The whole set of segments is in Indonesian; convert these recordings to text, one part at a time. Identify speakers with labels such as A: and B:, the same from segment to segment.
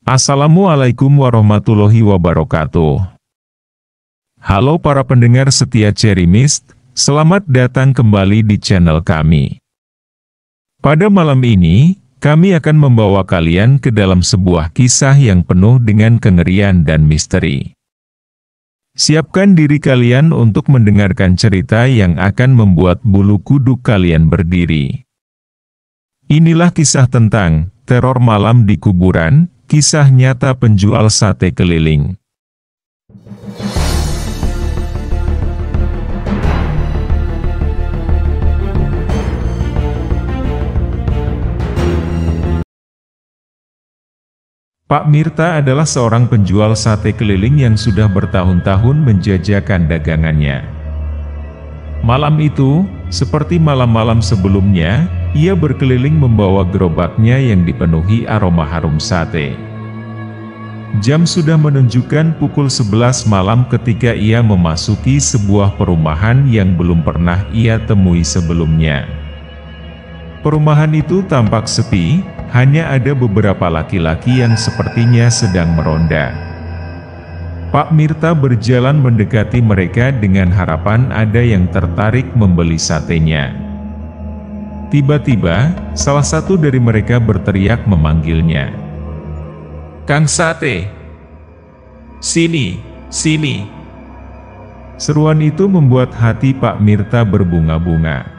A: Assalamualaikum warahmatullahi wabarakatuh. Halo para pendengar setia Cherry Mist, selamat datang kembali di channel kami. Pada malam ini, kami akan membawa kalian ke dalam sebuah kisah yang penuh dengan kengerian dan misteri. Siapkan diri kalian untuk mendengarkan cerita yang akan membuat bulu kuduk kalian berdiri. Inilah kisah tentang teror malam di kuburan, kisah nyata penjual sate keliling. Pak Mirta adalah seorang penjual sate keliling yang sudah bertahun-tahun menjajakan dagangannya. Malam itu, seperti malam-malam sebelumnya, ia berkeliling membawa gerobaknya yang dipenuhi aroma harum sate. Jam sudah menunjukkan pukul 11 malam ketika ia memasuki sebuah perumahan yang belum pernah ia temui sebelumnya. Perumahan itu tampak sepi, hanya ada beberapa laki-laki yang sepertinya sedang meronda. Pak Mirta berjalan mendekati mereka dengan harapan ada yang tertarik membeli satenya. Tiba-tiba, salah satu dari mereka berteriak memanggilnya. "Kang Sate! Sini, sini!" Seruan itu membuat hati Pak Mirta berbunga-bunga.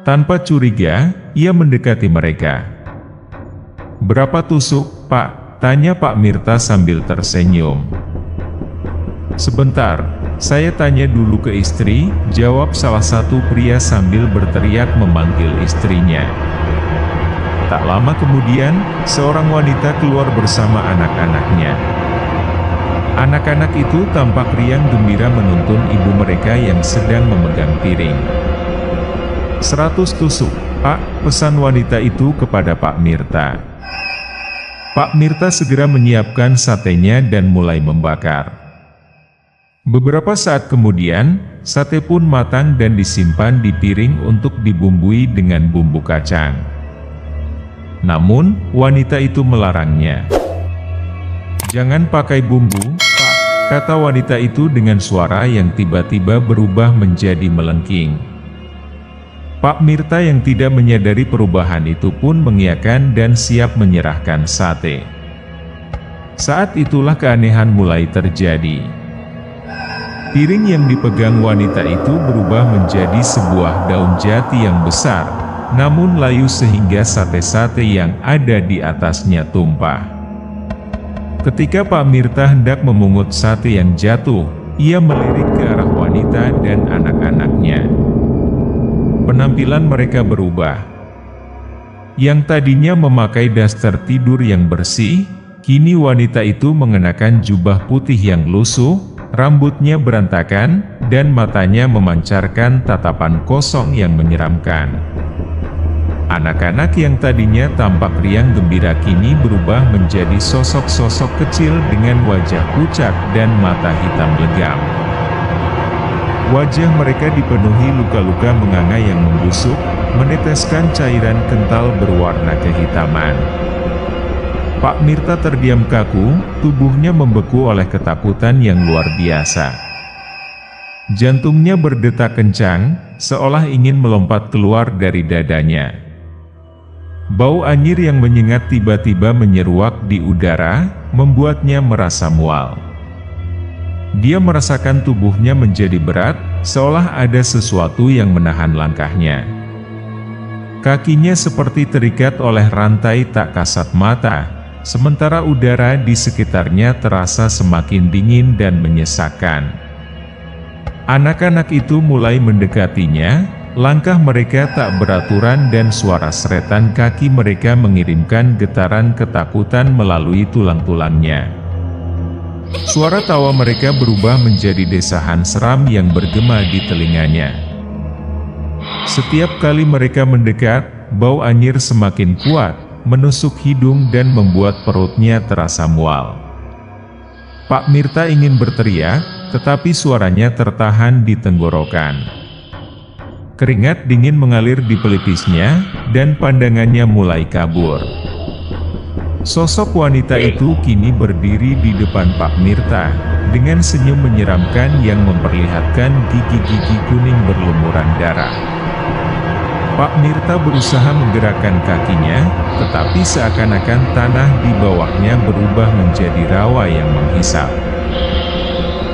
A: Tanpa curiga, ia mendekati mereka. "Berapa tusuk, Pak?" tanya Pak Mirta sambil tersenyum. "Sebentar, saya tanya dulu ke istri," jawab salah satu pria sambil berteriak memanggil istrinya. Tak lama kemudian, seorang wanita keluar bersama anak-anaknya. Anak-anak itu tampak riang gembira menuntun ibu mereka yang sedang memegang piring. "100 tusuk, Pak," pesan wanita itu kepada Pak Mirta. Pak Mirta segera menyiapkan satenya dan mulai membakar. Beberapa saat kemudian, sate pun matang dan disimpan di piring untuk dibumbui dengan bumbu kacang. Namun, wanita itu melarangnya. "Jangan pakai bumbu, Pak," kata wanita itu dengan suara yang tiba-tiba berubah menjadi melengking. Pak Mirta yang tidak menyadari perubahan itu pun mengiyakan dan siap menyerahkan sate. Saat itulah keanehan mulai terjadi. Piring yang dipegang wanita itu berubah menjadi sebuah daun jati yang besar, namun layu sehingga sate-sate yang ada di atasnya tumpah. Ketika Pak Mirta hendak memungut sate yang jatuh, ia melirik ke arah wanita dan anak-anaknya. Penampilan mereka berubah. Yang tadinya memakai daster tidur yang bersih, kini wanita itu mengenakan jubah putih yang lusuh, rambutnya berantakan, dan matanya memancarkan tatapan kosong yang menyeramkan. Anak-anak yang tadinya tampak riang gembira kini berubah menjadi sosok-sosok kecil dengan wajah pucat dan mata hitam legam. Wajah mereka dipenuhi luka-luka menganga yang membusuk, meneteskan cairan kental berwarna kehitaman. Pak Mirta terdiam kaku, tubuhnya membeku oleh ketakutan yang luar biasa. Jantungnya berdetak kencang, seolah ingin melompat keluar dari dadanya. Bau anyir yang menyengat tiba-tiba menyeruak di udara, membuatnya merasa mual. Dia merasakan tubuhnya menjadi berat, seolah ada sesuatu yang menahan langkahnya. Kakinya seperti terikat oleh rantai tak kasat mata, sementara udara di sekitarnya terasa semakin dingin dan menyesakkan. Anak-anak itu mulai mendekatinya, langkah mereka tak beraturan dan suara seretan kaki mereka mengirimkan getaran ketakutan melalui tulang-tulangnya. Suara tawa mereka berubah menjadi desahan seram yang bergema di telinganya. Setiap kali mereka mendekat, bau anyir semakin kuat, menusuk hidung dan membuat perutnya terasa mual. Pak Mirta ingin berteriak, tetapi suaranya tertahan di tenggorokan. Keringat dingin mengalir di pelipisnya, dan pandangannya mulai kabur. Sosok wanita itu kini berdiri di depan Pak Mirta, dengan senyum menyeramkan yang memperlihatkan gigi-gigi kuning berlumuran darah. Pak Mirta berusaha menggerakkan kakinya, tetapi seakan-akan tanah di bawahnya berubah menjadi rawa yang menghisap.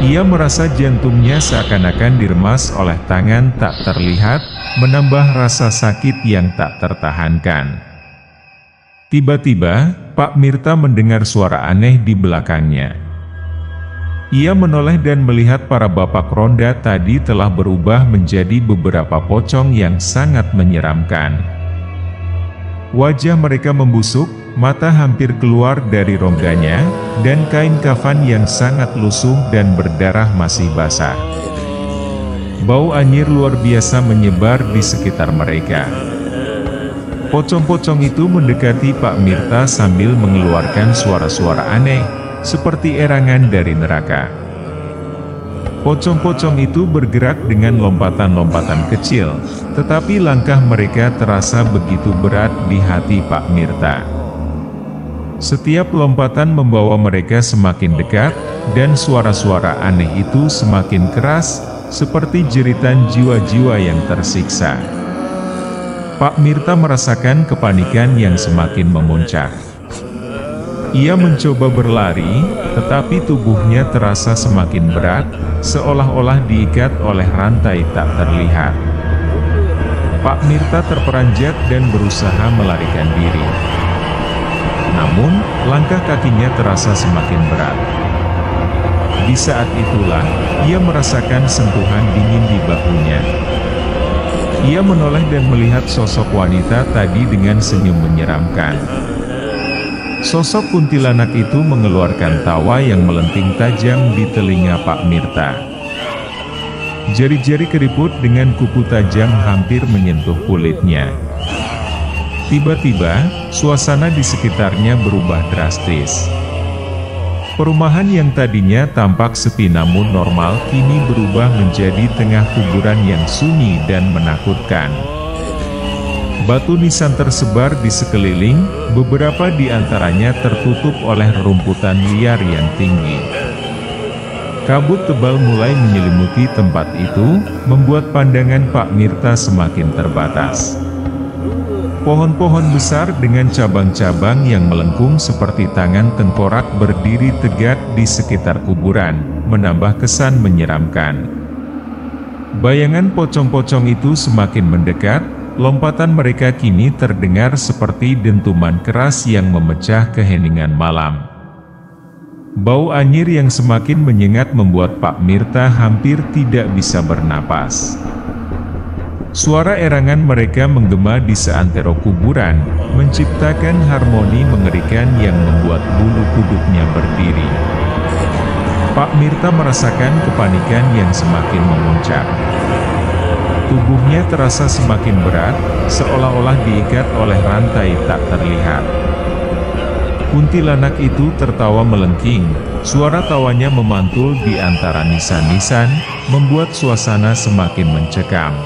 A: Ia merasa jantungnya seakan-akan diremas oleh tangan tak terlihat, menambah rasa sakit yang tak tertahankan. Tiba-tiba, Pak Mirta mendengar suara aneh di belakangnya. Ia menoleh dan melihat para bapak ronda tadi telah berubah menjadi beberapa pocong yang sangat menyeramkan. Wajah mereka membusuk, mata hampir keluar dari rongganya, dan kain kafan yang sangat lusuh dan berdarah masih basah. Bau anyir luar biasa menyebar di sekitar mereka. Pocong-pocong itu mendekati Pak Mirta sambil mengeluarkan suara-suara aneh, seperti erangan dari neraka. Pocong-pocong itu bergerak dengan lompatan-lompatan kecil, tetapi langkah mereka terasa begitu berat di hati Pak Mirta. Setiap lompatan membawa mereka semakin dekat, dan suara-suara aneh itu semakin keras, seperti jeritan jiwa-jiwa yang tersiksa. Pak Mirta merasakan kepanikan yang semakin memuncak. Ia mencoba berlari, tetapi tubuhnya terasa semakin berat, seolah-olah diikat oleh rantai tak terlihat. Pak Mirta terperanjat dan berusaha melarikan diri. Namun, langkah kakinya terasa semakin berat. Di saat itulah, ia merasakan sentuhan dingin di bahunya. Ia menoleh dan melihat sosok wanita tadi dengan senyum menyeramkan. Sosok kuntilanak itu mengeluarkan tawa yang melenting tajam di telinga Pak Mirta. Jari-jari keriput dengan kuku tajam hampir menyentuh kulitnya. Tiba-tiba, suasana di sekitarnya berubah drastis. Perumahan yang tadinya tampak sepi namun normal kini berubah menjadi tengah kuburan yang sunyi dan menakutkan. Batu nisan tersebar di sekeliling, beberapa di antaranya tertutup oleh rumputan liar yang tinggi. Kabut tebal mulai menyelimuti tempat itu, membuat pandangan Pak Mirta semakin terbatas. Pohon-pohon besar dengan cabang-cabang yang melengkung seperti tangan tengkorak berdiri tegak di sekitar kuburan, menambah kesan menyeramkan. Bayangan pocong-pocong itu semakin mendekat, lompatan mereka kini terdengar seperti dentuman keras yang memecah keheningan malam. Bau anyir yang semakin menyengat membuat Pak Mirta hampir tidak bisa bernapas. Suara erangan mereka menggema di seantero kuburan, menciptakan harmoni mengerikan yang membuat bulu kuduknya berdiri. Pak Mirta merasakan kepanikan yang semakin memuncak. Tubuhnya terasa semakin berat, seolah-olah diikat oleh rantai tak terlihat. Kuntilanak itu tertawa melengking, suara tawanya memantul di antara nisan-nisan, membuat suasana semakin mencekam.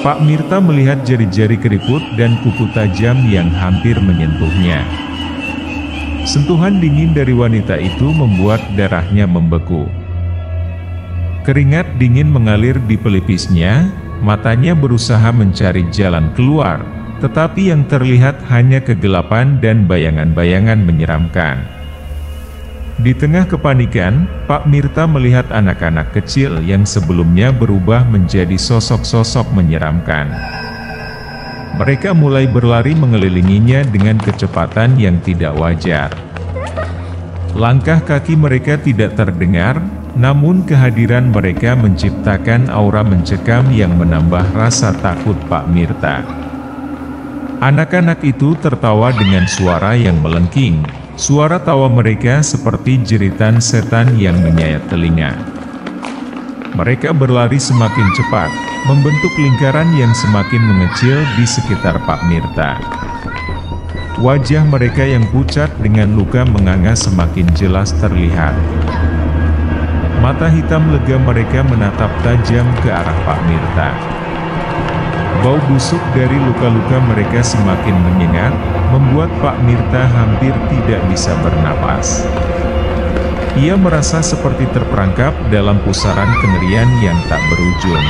A: Pak Mirta melihat jari-jari keriput dan kuku tajam yang hampir menyentuhnya. Sentuhan dingin dari wanita itu membuat darahnya membeku. Keringat dingin mengalir di pelipisnya, matanya berusaha mencari jalan keluar, tetapi yang terlihat hanya kegelapan dan bayangan-bayangan menyeramkan. Di tengah kepanikan, Pak Mirta melihat anak-anak kecil yang sebelumnya berubah menjadi sosok-sosok menyeramkan. Mereka mulai berlari mengelilinginya dengan kecepatan yang tidak wajar. Langkah kaki mereka tidak terdengar, namun kehadiran mereka menciptakan aura mencekam yang menambah rasa takut Pak Mirta. Anak-anak itu tertawa dengan suara yang melengking. Suara tawa mereka seperti jeritan setan yang menyayat telinga. Mereka berlari semakin cepat, membentuk lingkaran yang semakin mengecil di sekitar Pak Mirta. Wajah mereka yang pucat dengan luka menganga semakin jelas terlihat. Mata hitam lega mereka menatap tajam ke arah Pak Mirta. Bau busuk dari luka-luka mereka semakin menyengat, membuat Pak Mirta hampir tidak bisa bernapas. Ia merasa seperti terperangkap dalam pusaran kengerian yang tak berujung.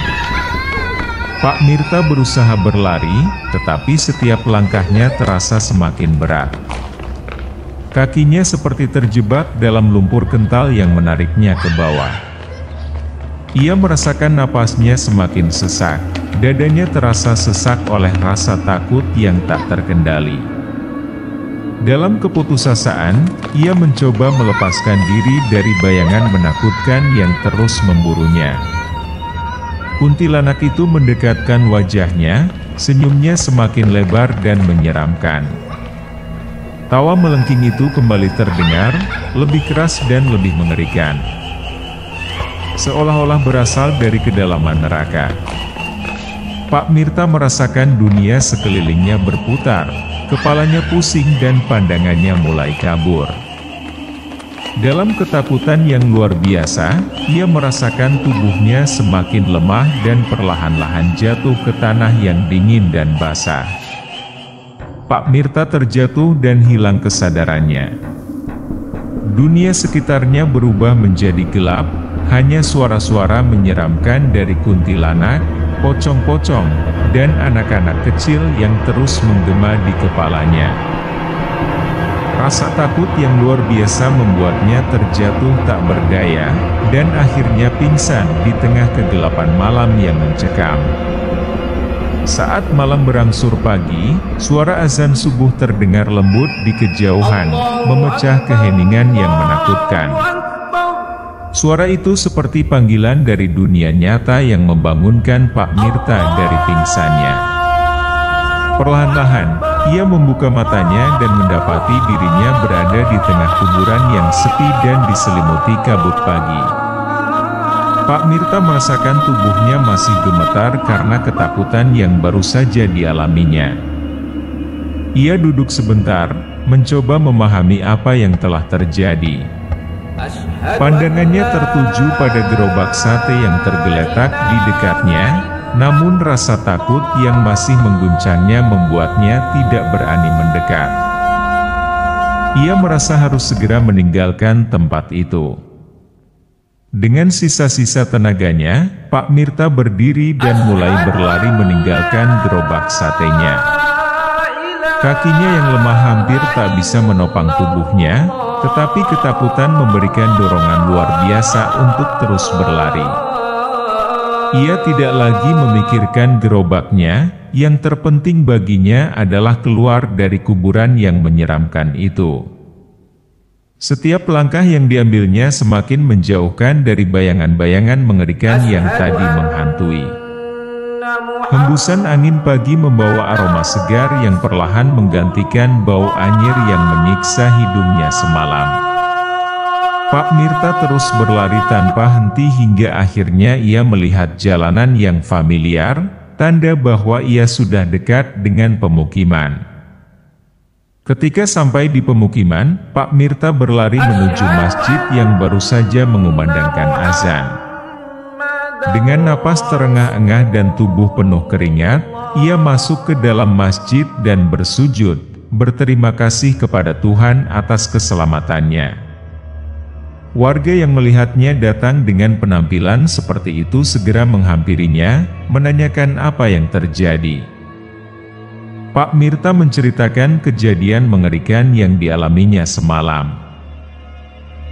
A: Pak Mirta berusaha berlari, tetapi setiap langkahnya terasa semakin berat. Kakinya seperti terjebak dalam lumpur kental yang menariknya ke bawah. Ia merasakan napasnya semakin sesak, dadanya terasa sesak oleh rasa takut yang tak terkendali. Dalam keputusasaan, ia mencoba melepaskan diri dari bayangan menakutkan yang terus memburunya. Kuntilanak itu mendekatkan wajahnya, senyumnya semakin lebar dan menyeramkan. Tawa melengking itu kembali terdengar, lebih keras dan lebih mengerikan. Seolah-olah berasal dari kedalaman neraka. Pak Mirta merasakan dunia sekelilingnya berputar, kepalanya pusing dan pandangannya mulai kabur. Dalam ketakutan yang luar biasa, ia merasakan tubuhnya semakin lemah dan perlahan-lahan jatuh ke tanah yang dingin dan basah. Pak Mirta terjatuh dan hilang kesadarannya. Dunia sekitarnya berubah menjadi gelap, hanya suara-suara menyeramkan dari kuntilanak, pocong-pocong, dan anak-anak kecil yang terus menggema di kepalanya. Rasa takut yang luar biasa membuatnya terjatuh tak berdaya, dan akhirnya pingsan di tengah kegelapan malam yang mencekam. Saat malam berangsur pagi, suara azan subuh terdengar lembut di kejauhan, memecah keheningan yang menakutkan. Suara itu seperti panggilan dari dunia nyata yang membangunkan Pak Mirta dari pingsannya. Perlahan-lahan, ia membuka matanya dan mendapati dirinya berada di tengah kuburan yang sepi dan diselimuti kabut pagi. Pak Mirta merasakan tubuhnya masih gemetar karena ketakutan yang baru saja dialaminya. Ia duduk sebentar, mencoba memahami apa yang telah terjadi. Pandangannya tertuju pada gerobak sate yang tergeletak di dekatnya, namun rasa takut yang masih mengguncangnya membuatnya tidak berani mendekat. Ia merasa harus segera meninggalkan tempat itu. Dengan sisa-sisa tenaganya, Pak Mirta berdiri dan mulai berlari meninggalkan gerobak satenya. Kakinya yang lemah hampir tak bisa menopang tubuhnya, tetapi ketakutan memberikan dorongan luar biasa untuk terus berlari. Ia tidak lagi memikirkan gerobaknya, yang terpenting baginya adalah keluar dari kuburan yang menyeramkan itu. Setiap langkah yang diambilnya semakin menjauhkan dari bayangan-bayangan mengerikan yang tadi menghantui. Hembusan angin pagi membawa aroma segar yang perlahan menggantikan bau anyir yang menyiksa hidungnya semalam. Pak Mirta terus berlari tanpa henti hingga akhirnya ia melihat jalanan yang familiar, tanda bahwa ia sudah dekat dengan pemukiman. Ketika sampai di pemukiman, Pak Mirta berlari menuju masjid yang baru saja mengumandangkan azan. Dengan napas terengah-engah dan tubuh penuh keringat, ia masuk ke dalam masjid dan bersujud, berterima kasih kepada Tuhan atas keselamatannya. Warga yang melihatnya datang dengan penampilan seperti itu segera menghampirinya, menanyakan apa yang terjadi. Pak Mirta menceritakan kejadian mengerikan yang dialaminya semalam.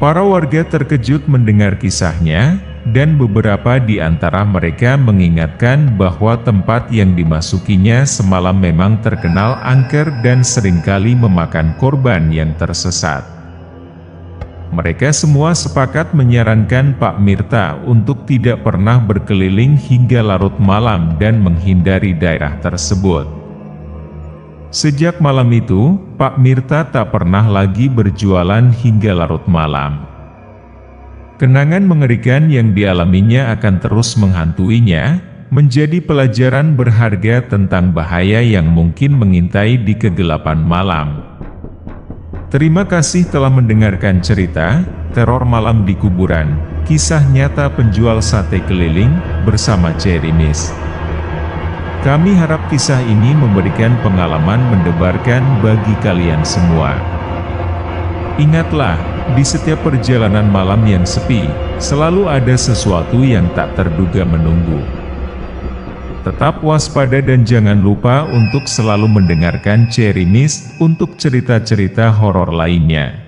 A: Para warga terkejut mendengar kisahnya, dan beberapa di antara mereka mengingatkan bahwa tempat yang dimasukinya semalam memang terkenal angker dan seringkali memakan korban yang tersesat. Mereka semua sepakat menyarankan Pak Mirta untuk tidak pernah berkeliling hingga larut malam dan menghindari daerah tersebut. Sejak malam itu, Pak Mirta tak pernah lagi berjualan hingga larut malam. Kenangan mengerikan yang dialaminya akan terus menghantuinya, menjadi pelajaran berharga tentang bahaya yang mungkin mengintai di kegelapan malam. Terima kasih telah mendengarkan cerita Teror Malam di Kuburan, kisah nyata penjual sate keliling, bersama Cerimis. Kami harap kisah ini memberikan pengalaman mendebarkan bagi kalian semua. Ingatlah, di setiap perjalanan malam yang sepi, selalu ada sesuatu yang tak terduga menunggu. Tetap waspada dan jangan lupa untuk selalu mendengarkan Cherry Mist untuk cerita-cerita horor lainnya.